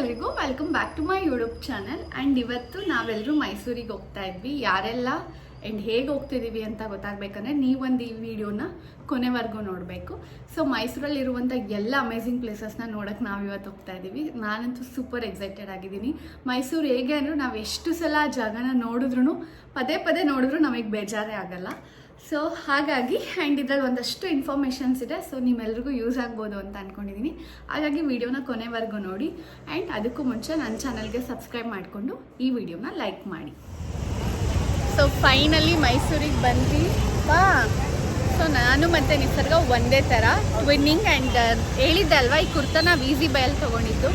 ಎಲ್ರಿಗೂ welcome back to my YouTube channel. And ಇವತ್ತು ನಾವೆಲ್ಲರೂ ಮೈಸೂರಿಗೆ ಹೋಗ್ತಾ ಇದ್ವಿ. ಯಾರೆಲ್ಲ ಆ್ಯಂಡ್ ಹೇಗೆ ಹೋಗ್ತಿದ್ದೀವಿ ಅಂತ ಗೊತ್ತಾಗಬೇಕಂದ್ರೆ ನೀವೊಂದು ಈ ವಿಡಿಯೋನ ಕೊನೆವರೆಗೂ ನೋಡಬೇಕು. ಸೊ ಮೈಸೂರಲ್ಲಿರುವಂಥ ಎಲ್ಲ ಅಮೇಝಿಂಗ್ ಪ್ಲೇಸಸ್ನ ನೋಡೋಕ್ಕೆ ನಾವು ಇವತ್ತು ಹೋಗ್ತಾ ಇದ್ದೀವಿ. ನಾನಂತೂ ಸೂಪರ್ ಎಕ್ಸೈಟೆಡ್ ಆಗಿದ್ದೀನಿ. ಮೈಸೂರು ಹೇಗೆ ಅಂದರೂ ನಾವು ಎಷ್ಟು ಸಲ ಆ ಜಾಗನ ನೋಡಿದ್ರೂ ಪದೇ ಪದೇ ನೋಡಿದ್ರೂ ನಮಗೆ ಬೇಜಾರೇ ಆಗಲ್ಲ. ಸೊ ಹಾಗಾಗಿ ಆ್ಯಂಡ್ ಇದರಲ್ಲಿ ಒಂದಷ್ಟು ಇನ್ಫಾರ್ಮೇಷನ್ಸ್ ಇದೆ. ಸೊ ನಿಮ್ಮೆಲ್ರಿಗೂ ಯೂಸ್ ಆಗ್ಬೋದು ಅಂತ ಅಂದ್ಕೊಂಡಿದ್ದೀನಿ. ಹಾಗಾಗಿ ವಿಡಿಯೋನ ಕೊನೆವರೆಗೂ ನೋಡಿ. ಆ್ಯಂಡ್ ಅದಕ್ಕೂ ಮುಂಚೆ ನನ್ನ ಚಾನಲ್ಗೆ ಸಬ್ಸ್ಕ್ರೈಬ್ ಮಾಡಿಕೊಂಡು ಈ ವಿಡಿಯೋನ ಲೈಕ್ ಮಾಡಿ. ಸೊ ಫೈನಲಿ ಮೈಸೂರಿಗೆ ಬಂದ್ವಿ ಬಾ. ಸೊ ನಾನು ಮತ್ತು ನಿಸರ್ಗ ಒಂದೇ ಥರ ಟ್ವಿನ್ನಿಂಗ್. ಆ್ಯಂಡ್ ಹೇಳಿದ್ದೆ ಅಲ್ವಾ, ಈ ಕುರ್ತಾನ ಈಸಿ ಬೈಯಲ್ಲಿ ತೊಗೊಂಡಿದ್ದು.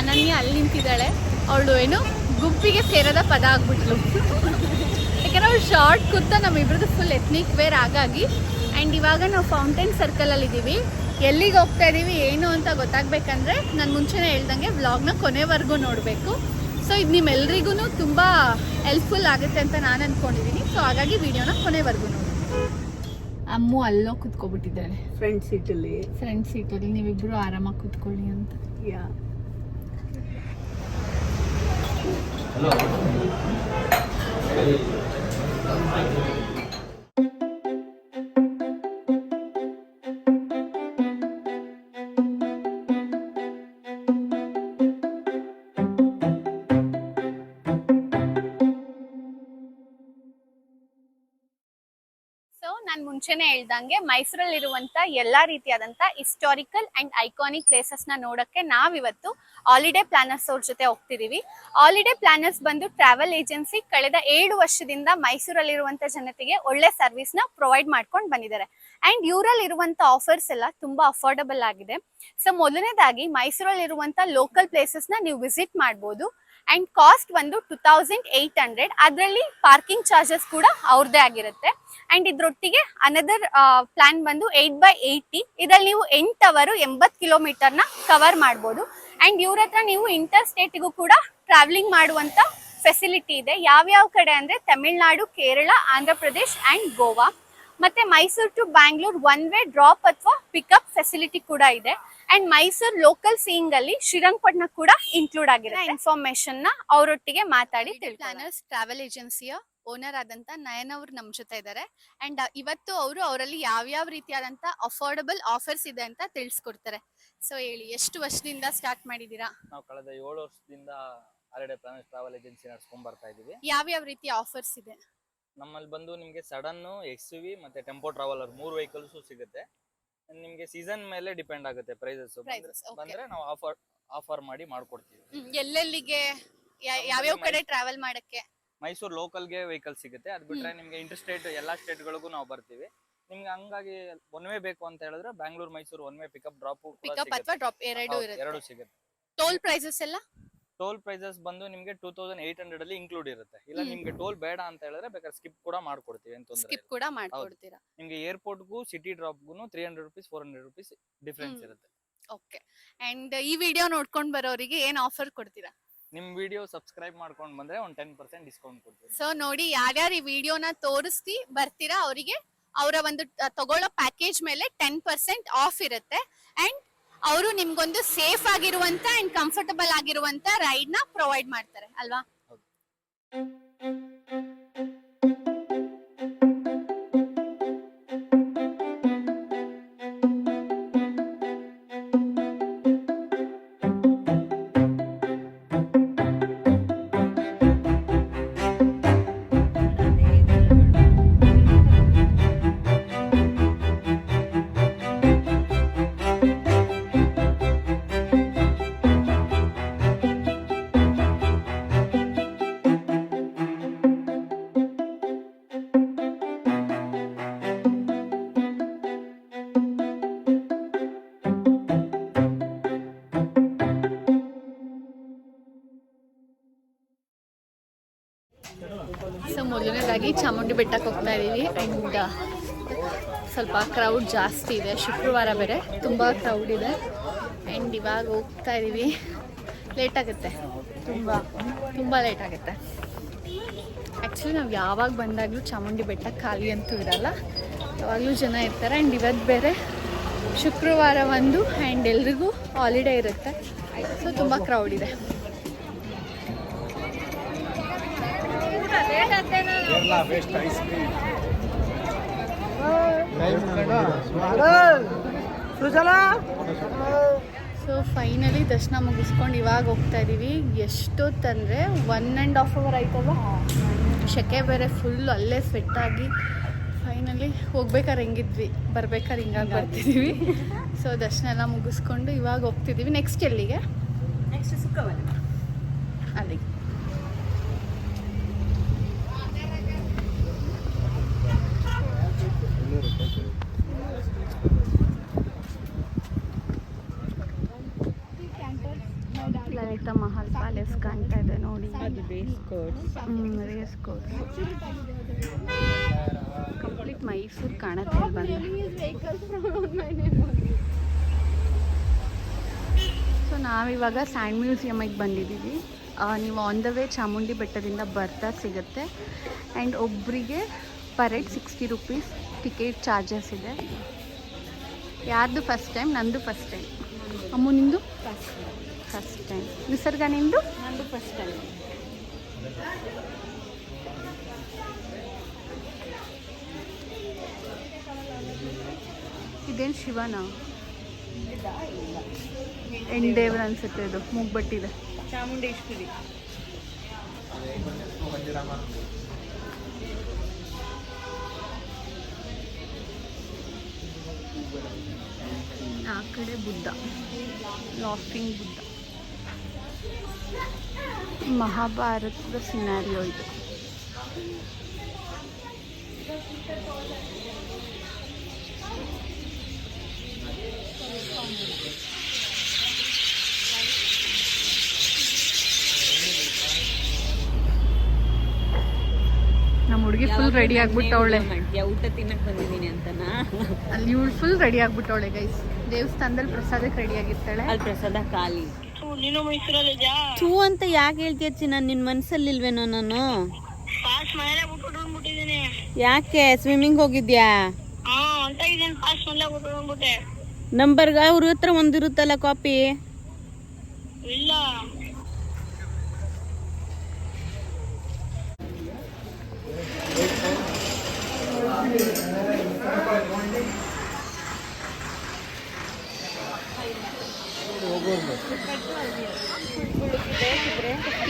ಅನನ್ಯ ಅಲ್ಲಿ ನಿಂತಿದ್ದಾಳೆ. ಅವಳು ಏನು ಗುಂಪಿಗೆ ಸೇರದ ಪದ ಆಗ್ಬಿಟ್ಲು. ಯಾಕಂದರೆ ಅವ್ಳು ಶಾರ್ಟ್ ಕುರ್ತಾ ನಮ್ಮಿಬ್ರದ್ದು ಫುಲ್ ಎಥ್ನಿಕ್ ವೇರ್ ಹಾಗಾಗಿ. ಆ್ಯಂಡ್ ಇವಾಗ ನಾವು ಫೌಂಟೇನ್ ಸರ್ಕಲಲ್ಲಿದ್ದೀವಿ. ಎಲ್ಲಿಗೆ ಹೋಗ್ತಾ ಇದ್ದೀವಿ ಏನು ಅಂತ ಗೊತ್ತಾಗಬೇಕಂದ್ರೆ ನಾನು ಮುಂಚೆನೇ ಹೇಳ್ದಂಗೆ ವ್ಲಾಗ್ನ ಕೊನೆವರೆಗೂ ನೋಡಬೇಕು. ಸೊ ಇದು ನಿಮ್ಮೆಲ್ರಿಗೂ ತುಂಬ ಹೆಲ್ಪ್ಫುಲ್ ಆಗುತ್ತೆ ಅಂತ ನಾನು ಅಂದ್ಕೊಂಡಿದ್ದೀನಿ. ಸೊ ಹಾಗಾಗಿ ವಿಡಿಯೋನ ಕೊನೆವರೆಗೂ ನೋಡಿ. ಅಮ್ಮು ಅಲ್ಲೋ ಕುತ್ಕೊಬಿಟ್ಟಿದ್ದಾಳೆ ಫ್ರಂಟ್ ಸೀಟಲ್ಲಿ. ನೀವಿಬ್ಬರು ಆರಾಮಾಗಿ ಕುತ್ಕೊಳ್ಳಿ ಅಂತ. ನಾನು ಮುಂಚೆನೆ ಹೇಳ್ದಂಗೆ ಮೈಸೂರಲ್ಲಿರುವಂಥ ಎಲ್ಲ ರೀತಿಯಾದಂಥ ಹಿಸ್ಟಾರಿಕಲ್ ಆ್ಯಂಡ್ ಐಕಾನಿಕ್ ಪ್ಲೇಸಸ್ನ ನೋಡೋಕ್ಕೆ ನಾವಿವತ್ತು ಹಾಲಿಡೇ ಪ್ಲಾನರ್ಸ್ ಅವ್ರ ಜೊತೆ ಹೋಗ್ತಿದ್ದೀವಿ. ಹಾಲಿಡೇ ಪ್ಲಾನರ್ಸ್ ಬಂದು ಟ್ರಾವೆಲ್ ಏಜೆನ್ಸಿ. ಕಳೆದ 7 ವರ್ಷದಿಂದ ಮೈಸೂರಲ್ಲಿರುವಂಥ ಜನತೆಗೆ ಒಳ್ಳೆ ಸರ್ವಿಸ್ನ ಪ್ರೊವೈಡ್ ಮಾಡ್ಕೊಂಡು ಬಂದಿದ್ದಾರೆ. ಆ್ಯಂಡ್ ಇವರಲ್ಲಿರುವಂಥ ಆಫರ್ಸ್ ಎಲ್ಲ ತುಂಬ ಅಫೋರ್ಡಬಲ್ ಆಗಿದೆ. ಸೊ ಮೊದಲನೇದಾಗಿ ಮೈಸೂರಲ್ಲಿರುವಂಥ ಲೋಕಲ್ ಪ್ಲೇಸಸ್ನ ನೀವು ವಿಸಿಟ್ ಮಾಡ್ಬೋದು. ಆ್ಯಂಡ್ ಕಾಸ್ಟ್ ಒಂದು 2800. ಅದರಲ್ಲಿ ಪಾರ್ಕಿಂಗ್ ಚಾರ್ಜಸ್ ಕೂಡ ಅವ್ರದ್ದೇ ಆಗಿರುತ್ತೆ. ಆ್ಯಂಡ್ ಇದ್ರೊಟ್ಟಿಗೆ ಅನದರ್ ಪ್ಲಾನ್ ಬಂದು 8x80. ಇದರಲ್ಲಿ ನೀವು 8 ಅವರ್ 80 ಕಿಲೋಮೀಟರ್ನ ಕವರ್ ಮಾಡ್ಬೋದು. ಆ್ಯಂಡ್ ಇವ್ರ ಹತ್ರ ನೀವು ಇಂಟರ್ ಸ್ಟೇಟಿಗೂ ಕೂಡ ಟ್ರಾವೆಲಿಂಗ್ ಮಾಡುವಂಥ ಫೆಸಿಲಿಟಿ ಇದೆ. ಯಾವ್ಯಾವ ಕಡೆ ಅಂದರೆ ತಮಿಳ್ನಾಡು, ಕೇರಳ, ಆಂಧ್ರ ಪ್ರದೇಶ್ ಆ್ಯಂಡ್ ಗೋವಾ. ಮತ್ತು Mysuru to Bangalore one way drop ಅಥವಾ ಪಿಕಪ್ ಫೆಸಿಲಿಟಿ ಕೂಡ ಇದೆ. ಅಂಡ್ ಮೈಸೂರು ಲೋಕಲ್ ಸೀಯಿಂಗ್ ಅಲ್ಲಿ ಶ್ರೀರಂಗಪಟ್ಟಣ ಕೂಡ ಇನ್ಕ್ಲೂಡ್ ಆಗಿದೆ. ಇನ್ಫಾರ್ಮೇಶನ್ ನ ಅವರೊಟ್ಟಿಗೆ ಮಾತಾಡಿ ಪ್ಲಾನರ್ಸ್ ಟ್ರಾವೆಲ್ ಏಜೆನ್ಸಿಯ ಓನರ್ ಆದಂತ ನಯನ್ ಅವರು ನಮ್ಮ ಜೊತೆ ಇದ್ದಾರೆ. ಅಂಡ್ ಇವತ್ತು ಅವರಲ್ಲಿ ಯಾವ್ಯಾವ ರೀತಿಯಾದಂತ ಅಫೋರ್ಡಬಲ್ ಆಫರ್ಸ್ ಇದೆ ಅಂತ ತಿಳಿಸ್ಕೊಡ್ತಾರೆ. ಸೊ ಹೇಳಿ, ಎಷ್ಟು ವರ್ಷದಿಂದ ಸ್ಟಾರ್ಟ್ ಮಾಡಿದೀರಾ? ನಾವು ಕಳೆದ 7 ವರ್ಷದಿಂದ ಹಾಲಿಡೇ ಪ್ಲಾನರ್ಸ್ ಟ್ರಾವೆಲ್ ಏಜೆನ್ಸಿ ನಡೆಸ್ಕೊಂಡ್ ಬರ್ತಾ ಇದೀವಿ. ಯಾವ್ಯಾವ ರೀತಿಯ ಆಫರ್ಸ್ ಇದೆ ನಮ್ಮಲ್ಲಿ ಬಂದು ನಿಮಗೆ ಸಡನ್, ಎಕ್ಸ್ಯುವಿ ಮತ್ತೆ ಟೆಂಪೋ ಟ್ರಾವೆಲರ್ 3 ವೆಹಿಕಲ್ಸ್ ಸಿಗುತ್ತೆ. ನಿಮಗೆ ಸೀಸನ್ ಮೇಲೆ ಡಿಪೆಂಡ್ ಆಗುತ್ತೆ ಪ್ರೈಸಸ್. ಬಂದ್ರೆ ನಾವು ಆಫರ್ ಮಾಡಿ ಮಾಡ್ಕೊಡ್ತೀವಿ. ಎಲ್ಲೆಲ್ಲಿಗೆ ಯಾವ್ಯಾವ ಕಡೆ ಟ್ರಾವೆಲ್ ಮಾಡಕ್ಕೆ? ಮೈಸೂರು ಲೋಕಲ್ಗೆ ವೆಹಿಕಲ್ ಸಿಗುತ್ತೆ. ಅದ್ ಬಿಟ್ರೆ ನಿಮ್ಗೆ ಇಂಟರ್ ಸ್ಟೇಟ್ ಎಲ್ಲಾ ಸ್ಟೇಟ್ಗಳಿಗೂ ನಾವು ಬರ್ತೀವಿ. ನಿಮ್ಗೆ ಹಂಗಾಗಿ ಒನ್ ವೇ ಬೇಕು ಅಂತ ಹೇಳಿದ್ರೆ Bangalore Mysuru one way pickup drop ಎರಡು ಸಿಗುತ್ತೆ. ಟೋಲ್ ಪ್ರೈಸಸ್ ಎಲ್ಲ? ಟೋಲ್ ಪ್ರೈಸಸ್ ಬಂದು ನಿಮ್ಗೆ 2800 ಅಲ್ಲಿ ಇನ್ಕ್ಲೂಡ್ ಇರುತ್ತೆ. ಇಲ್ಲ ನಿಮ್ಗೆ ಟೋಲ್ ಬೇಡ ಅಂತ ಹೇಳಿದ್ರೆ ಬೇಕಾದ್ರೆ ಸ್ಕಿಪ್ ಕೂಡ ಮಾಡ್ಕೊಡ್ತೀವಿ. ಸ್ಕಿಪ್ ಕೂಡ ಮಾಡ್ಕೊಡ್ತೀರಾ? ನಿಮ್ಗೆ ಏರ್ಪೋರ್ಟ್ಗೂ ಸಿಟಿ ಡ್ರಾಪ್ಗೂ 300 ರೂಪೀಸ್ 400 ರೂಪೀಸ್ ಡಿಫ್ರೆನ್ಸ್ ಇರುತ್ತೆ. ಓಕೆ. ಅಂಡ್ ಈ ವಿಡಿಯೋ ನೋಡ್ಕೊಂಡು ಬರೋರಿಗೆ ಏನ್ ಆಫರ್ ಕೊಡ್ತೀರಾ? ನಿಮ್ ವಿಡಿಯೋ ಸಬ್ಸ್ಕ್ರೈಬ್ ಮಾಡ್ಕೊಂಡು ಬಂದ್ರೆ ಒಂದು 10% ಡಿಸ್ಕೌಂಟ್ ಕೊಡ್ತೀವಿ. ಸೊ ನೋಡಿ, ಯಾರ್ಯಾರು ಈ ವಿಡಿಯೋನ ತೋರಿಸ್ತಿ ಬರ್ತೀರಾ ಅವರಿಗೆ ಅವರ ಒಂದು ತಗೊಳ್ಳೋ ಪ್ಯಾಕೇಜ್ ಮೇಲೆ 10% ಆಫ್ ಇರುತ್ತೆ. ಅಂಡ್ ಅವರು ನಿಮ್ಗೊಂದು ಸೇಫ್ ಆಗಿರುವಂತ ಅಂಡ್ ಕಂಫರ್ಟಬಲ್ ಆಗಿರುವಂತ ರೈಡ್ ನ ಪ್ರೊವೈಡ್ ಮಾಡ್ತಾರೆ ಅಲ್ವಾ? ಸೊ ಮೊದಲನೇದಾಗಿ ಚಾಮುಂಡಿ ಬೆಟ್ಟಕ್ಕೆ ಹೋಗ್ತಾ ಇದ್ದೀವಿ. ಆ್ಯಂಡ್ ಸ್ವಲ್ಪ ಕ್ರೌಡ್ ಜಾಸ್ತಿ ಇದೆ, ಶುಕ್ರವಾರ ಬೇರೆ ತುಂಬ ಕ್ರೌಡ್ ಇದೆ. ಆ್ಯಂಡ್ ಇವಾಗ ಹೋಗ್ತಾ ಇದ್ದೀವಿ. ಲೇಟ್ ಆಗುತ್ತೆ, ತುಂಬ ಲೇಟ್ ಆಗುತ್ತೆ. ಆ್ಯಕ್ಚುಲಿ ನಾವು ಯಾವಾಗ ಬಂದಾಗಲೂ ಚಾಮುಂಡಿ ಬೆಟ್ಟ ಖಾಲಿ ಅಂತೂ ಇರಲ್ಲ, ಯಾವಾಗಲೂ ಜನ ಇರ್ತಾರೆ. ಆ್ಯಂಡ್ ಇವತ್ತು ಬೇರೆ ಶುಕ್ರವಾರ ಒಂದು ಆ್ಯಂಡ್ ಎಲ್ರಿಗೂ ಹಾಲಿಡೇ ಇರುತ್ತೆ. ಸೊ ತುಂಬ ಕ್ರೌಡ್ ಇದೆ. ಸೊ ಫೈನಲಿ ದರ್ಶನ ಮುಗಿಸ್ಕೊಂಡು ಇವಾಗ ಹೋಗ್ತಾ ಇದ್ದೀವಿ. ಎಷ್ಟೊತ್ತಂದರೆ 1.5 hour ಆಯ್ತಲ್ಲ. ಶೆಕೆ ಬೇರೆ ಫುಲ್ ಅಲ್ಲೇ ಸ್ವೆಟ್ಟಾಗಿ ಫೈನಲಿ ಹೋಗ್ಬೇಕಾದ್ರೆ ಹೆಂಗಿದ್ವಿ, ಬರ್ಬೇಕಾದ್ರೆ ಹಿಂಗಾಗಿ ಬರ್ತಿದ್ದೀವಿ. ಸೊ ದರ್ಶನ ಎಲ್ಲ ಮುಗಿಸ್ಕೊಂಡು ಇವಾಗ ಹೋಗ್ತಿದ್ದೀವಿ. ನೆಕ್ಸ್ಟ್ ಎಲ್ಲಿಗೆ? ನೆಕ್ಸ್ಟ್ ಸುಖವನ ಅಲ್ಲಿಗೆ. ಲಲಿತಾ ಮಹಲ್ ಪ್ಯಾಲೇಸ್ ಕಾಣ್ತಾ ಇದೆ ನೋಡಿ. ರೇಸ್ ಕೋರ್ಸ್ ಕಂಪ್ಲೀಟ್ ಮೈಸೂರು ಕಾಣತ್ತೆ ಬಂದು. ಸೊ ನಾವಿವಾಗ ಸ್ಯಾಂಡ್ ಮ್ಯೂಸಿಯಮಿಗೆ ಬಂದಿದ್ದೀವಿ. ನೀವು ಆನ್ ದ ವೇ ಚಾಮುಂಡಿ ಬೆಟ್ಟದಿಂದ ಬರ್ತಾ ಸಿಗುತ್ತೆ. ಆ್ಯಂಡ್ ಒಬ್ಬರಿಗೆ per head 60 rupees ticket charges ಇದೆ. ಯಾರ್ದು ಫಸ್ಟ್ ಟೈಮ್? ನಂದು ಫಸ್ಟ್ ಟೈಮ್. ಅಮ್ಮು ನಿಂದು? First time. ನಿಸರ್ಗ ನಿಂದು? ನಂದು ಫಸ್ಟ್ ಟೈಮ್. ಇದೇನು ಶಿವನ? ಎಂಡೇವ್ರ ಅನ್ಸುತ್ತೆ. ಇದು ಮೂಗ್ಬಟ್ಟಿದೆ. ಚಾಮುಂಡೇಶ್ವರಿ. ಆ ಕಡೆ ಬುದ್ಧ, ಲಾಫಿಂಗ್ ಬುದ್ಧ. ಮಹಾಭಾರತದ ಸಿನಾರಿಯೋ ಇದು. ನಮ್ಮ ಹುಡುಗಿ ಫುಲ್ ರೆಡಿ ಆಗ್ಬಿಟ್ಟವಳೆ. ಊಟ ತಿನ್ನಕ್ ಬಂದಿದ್ದೀನಿ ಅಂತನಾ? ಅಲ್ಲಿ ಇವಳು ಫುಲ್ ರೆಡಿ ಆಗ್ಬಿಟ್ಟವಳೆ ಗೈಸ್. ದೇವಸ್ಥಾನದಲ್ಲಿ ಪ್ರಸಾದಕ್ಕೆ ರೆಡಿ ಆಗಿರ್ತಾಳೆ. ಅಲ್ಲಿ ಪ್ರಸಾದ ಖಾಲಿ. ಥೂ ಅಂತ ಯಾಕೆ ಹೇಳ್ತೀಯ? ನಾನು ನಿನ್ ಮನ್ಸಲ್ಲಿಲ್ವೇನೋ ನಾನು? ಯಾಕೆ ಸ್ವಿಮ್ಮಿಂಗ್ ಹೋಗಿದ್ಯಾ? ನಂಬರ್ಗ ಅವ್ರ ಹತ್ರ ಒಂದಿರುತ್ತಲ್ಲ ಕಾಪಿ. ಇಲ್ಲ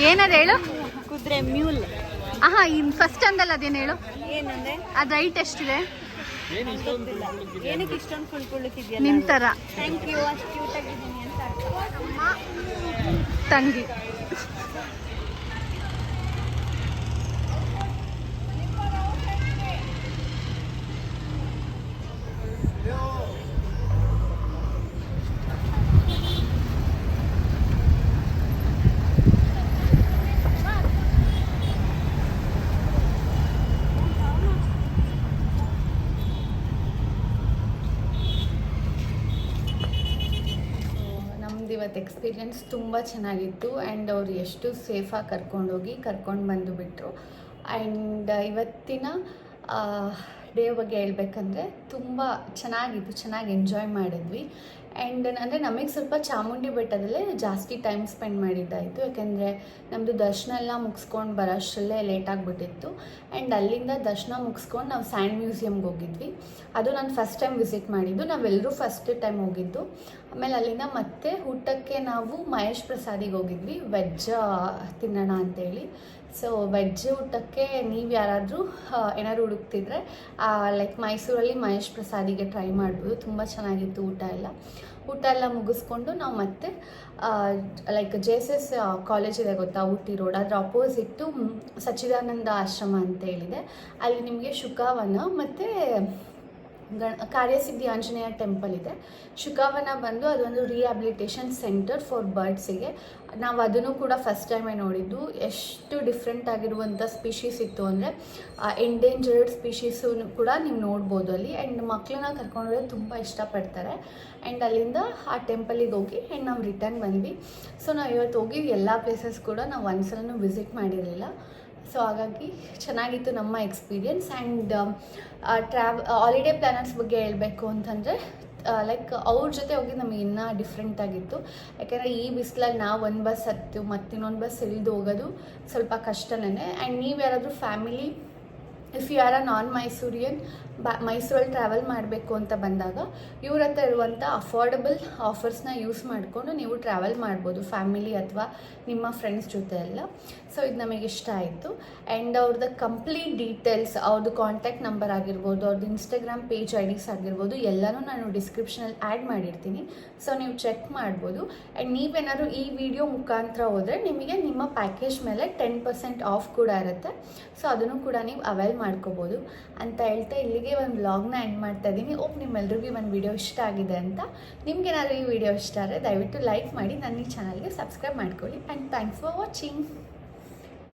ಏನದ ಹೇಳು? ಕುದುರೆ ಮ್ಯೂಲ್. ಆಹಾ, ಇನ್ ಫಸ್ಟ್ ಅಂದಲ್ಲ, ಅದೇನು ಹೇಳು? ಏನಂದ್ರೆ ಅದು ರೈಟ್ ಎಷ್ಟಿದೆ? ಏನಕ್ಕೆ ಇಷ್ಟೊಂದು ಫುಲ್ ಕುಳ್ಳಿಕಿದ್ಯಲ್ಲ? ನಿನ್ ತರ. Thank you. ಅಷ್ಟು ಕ್ಯೂಟ್ ಆಗಿದ್ದೀನಿ ಅಂತ ತಂಗಿ. ಇವತ್ತು ಎಕ್ಸ್ಪೀರಿಯೆನ್ಸ್ ತುಂಬ ಚೆನ್ನಾಗಿತ್ತು. ಆ್ಯಂಡ್ ಅವ್ರು ಎಷ್ಟು ಸೇಫಾಗಿ ಕರ್ಕೊಂಡು ಬಂದು ಬಿಟ್ಟರು. ಆ್ಯಂಡ್ ಇವತ್ತಿನ ಡೇ ಬಗ್ಗೆ ಹೇಳ್ಬೇಕಂದ್ರೆ ತುಂಬ ಚೆನ್ನಾಗಿತ್ತು, ಚೆನ್ನಾಗಿ ಎಂಜಾಯ್ ಮಾಡಿದ್ವಿ. ಆ್ಯಂಡ್ ಅಂದರೆ ನಮಗೆ ಸ್ವಲ್ಪ ಚಾಮುಂಡಿ ಬೆಟ್ಟದಲ್ಲೇ ಜಾಸ್ತಿ ಟೈಮ್ ಸ್ಪೆಂಡ್ ಮಾಡಿದ್ದಾಯಿತು. ಯಾಕೆಂದರೆ ನಮ್ಮದು ದರ್ಶನ ಎಲ್ಲ ಮುಗಿಸ್ಕೊಂಡು ಬರೋಷ್ಟರಲ್ಲೇ ಲೇಟ್ ಆಗಿಬಿಟ್ಟಿತ್ತು. ಆ್ಯಂಡ್ ಅಲ್ಲಿಂದ ದರ್ಶನ ಮುಗಿಸ್ಕೊಂಡು ನಾವು ಸ್ಯಾಂಡ್ ಮ್ಯೂಸಿಯಮ್ಗೆ ಹೋಗಿದ್ವಿ. ಅದು ನಾನು ಫಸ್ಟ್ ಟೈಮ್ ವಿಸಿಟ್ ಮಾಡಿದ್ದು. ನಾವೆಲ್ಲರೂ ಫಸ್ಟ್ ಟೈಮ್ ಹೋಗಿದ್ದು. ಆಮೇಲೆ ಅಲ್ಲಿಂದ ಮತ್ತೆ ಊಟಕ್ಕೆ ನಾವು ಮಹೇಶ್ ಪ್ರಸಾದಿಗೆ ಹೋಗಿದ್ವಿ, ವೆಜ್ ತಿನ್ನೋಣ ಅಂತೇಳಿ. ಸೊ ವೆಜ್ ಊಟಕ್ಕೆ ನೀವು ಯಾರಾದರೂ ಏನಾದ್ರು ಹುಡುಕ್ತಿದ್ರೆ ಲೈಕ್ ಮೈಸೂರಲ್ಲಿ ಮಹೇಶ್ ಪ್ರಸಾದಿಗೆ ಟ್ರೈ ಮಾಡ್ಬೋದು. ತುಂಬ ಚೆನ್ನಾಗಿತ್ತು ಊಟ ಎಲ್ಲ ಮುಗಿಸ್ಕೊಂಡು ನಾವು ಮತ್ತೆ ಲೈಕ್ JSS ಕಾಲೇಜ್ ಇದೆ ಗೊತ್ತಾ, ಊಟಿ ರೋಡ್, ಅದರ ಅಪೋಸಿಟ್ಟು ಸಚ್ಚಿದಾನಂದ ಆಶ್ರಮ ಅಂತ ಹೇಳಿದೆ. ಅಲ್ಲಿ ನಿಮಗೆ ಶುಕಾವನ ಮತ್ತು ಕಾರ್ಯಸಿದ್ಧಿ ಆಂಜನೇಯ ಟೆಂಪಲ್ ಇದೆ. ಶುಕಾವನ ಬಂದು ಅದೊಂದು ರಿಹ್ಯಾಬಿಲಿಟೇಷನ್ ಸೆಂಟರ್ ಫಾರ್ ಬರ್ಡ್ಸಿಗೆ. ನಾವು ಅದನ್ನು ಕೂಡ ಫಸ್ಟ್ ಟೈಮೇ ನೋಡಿದ್ದು. ಎಷ್ಟು ಡಿಫ್ರೆಂಟ್ ಆಗಿರುವಂಥ ಸ್ಪೀಷೀಸ್ ಇತ್ತು ಅಂದರೆ ಎಂಡೇಂಜರ್ಡ್ ಸ್ಪೀಷೀಸು ಕೂಡ ನೀವು ನೋಡ್ಬೋದು ಅಲ್ಲಿ. ಆ್ಯಂಡ್ ಮಕ್ಕಳನ್ನ ಕರ್ಕೊಂಡ್ರೆ ತುಂಬ ಇಷ್ಟಪಡ್ತಾರೆ. ಆ್ಯಂಡ್ ಅಲ್ಲಿಂದ ಆ ಟೆಂಪಲಿಗೆ ಹೋಗಿ ಆ್ಯಂಡ್ ನಾವು ರಿಟರ್ನ್ ಬಂದ್ವಿ. ಸೊ ನಾವು ಇವತ್ತು ಹೋಗಿ ಎಲ್ಲ ಪ್ಲೇಸಸ್ ಕೂಡ ನಾವು ಒಂದ್ಸಲನೂ ವಿಸಿಟ್ ಮಾಡಿರಲಿಲ್ಲ. ಸೊ ಹಾಗಾಗಿ ಚೆನ್ನಾಗಿತ್ತು ನಮ್ಮ ಎಕ್ಸ್ಪೀರಿಯನ್ಸ್. ಆ್ಯಂಡ್ ಹಾಲಿಡೇ ಪ್ಲ್ಯಾನರ್ಸ್ ಬಗ್ಗೆ ಹೇಳಬೇಕು ಅಂತಂದರೆ ಲೈಕ್ ಅವ್ರ ಜೊತೆ ಹೋಗಿ ನಮಗೆ ಇನ್ನೂ ಡಿಫ್ರೆಂಟ್ ಆಗಿತ್ತು. ಯಾಕೆಂದರೆ ಈ ಬಿಸಿಲಲ್ಲಿ ನಾವು ಒಂದು ಬಸ್ ಹತ್ತು ಮತ್ತು ಇನ್ನೊಂದು ಬಸ್ ಇಳಿದು ಹೋಗೋದು ಸ್ವಲ್ಪ ಕಷ್ಟನೇ. ಆ್ಯಂಡ್ ನೀವು ಯಾರಾದರೂ ಫ್ಯಾಮಿಲಿ ಇಫ್ ಯು ಆರ್ ಅ ನಾನ್ ಮೈಸೂರಿಯನ್ ಮೈಸೂರಲ್ಲಿ ಟ್ರಾವೆಲ್ ಮಾಡಬೇಕು ಅಂತ ಬಂದಾಗ ಇವ್ರ ಹತ್ರ ಇರುವಂಥ ಅಫೋರ್ಡಬಲ್ ಆಫರ್ಸ್ನ ಯೂಸ್ ಮಾಡಿಕೊಂಡು ನೀವು ಟ್ರಾವೆಲ್ ಮಾಡ್ಬೋದು ಫ್ಯಾಮಿಲಿ ಅಥವಾ ನಿಮ್ಮ ಫ್ರೆಂಡ್ಸ್ ಜೊತೆ ಎಲ್ಲ. ಸೊ ಇದು ನಮಗೆ ಇಷ್ಟ ಆಯಿತು. ಆ್ಯಂಡ್ ಅವ್ರದ್ದು ಕಂಪ್ಲೀಟ್ ಡೀಟೇಲ್ಸ್, ಅವ್ರದ್ದು ಕಾಂಟ್ಯಾಕ್ಟ್ ನಂಬರ್ ಆಗಿರ್ಬೋದು, ಅವ್ರದ್ದು ಇನ್ಸ್ಟಾಗ್ರಾಮ್ ಪೇಜ್ ಐಡೀಸ್ ಆಗಿರ್ಬೋದು ಎಲ್ಲನೂ ನಾನು ಡಿಸ್ಕ್ರಿಪ್ಷನಲ್ಲಿ ಆ್ಯಡ್ ಮಾಡಿರ್ತೀನಿ. ಸೊ ನೀವು ಚೆಕ್ ಮಾಡ್ಬೋದು. ಆ್ಯಂಡ್ ನೀವೇನಾದ್ರು ಈ ವಿಡಿಯೋ ಮುಖಾಂತರ ಹೋದರೆ ನಿಮಗೆ ನಿಮ್ಮ ಪ್ಯಾಕೇಜ್ ಮೇಲೆ 10% ಆಫ್ ಕೂಡ ಇರುತ್ತೆ. ಸೊ ಅದನ್ನು ಕೂಡ ನೀವು ಅವೈಲ್ ಮಾಡ್ಕೋಬೋದು ಅಂತ ಹೇಳ್ತಾ ಇಲ್ಲಿಗೆ ಒಂದು ವ್ಲಾಗ್ನ ಎಂಡ್ ಮಾಡ್ತಾ ಇದ್ದೀನಿ. ನಿಮ್ಮೆಲ್ರಿಗೂ ಒಂದು ವಿಡಿಯೋ ಇಷ್ಟ ಆಗಿದೆ ಅಂತ. ನಿಮ್ಗೇನಾದರೂ ಈ ವಿಡಿಯೋ ಇಷ್ಟ ಆದರೆ ದಯವಿಟ್ಟು ಲೈಕ್ ಮಾಡಿ, ನನ್ನ ಈ ಚಾನಲ್ಗೆ ಸಬ್ಸ್ಕ್ರೈಬ್ ಮಾಡ್ಕೊಳ್ಳಿ. And thanks for watching.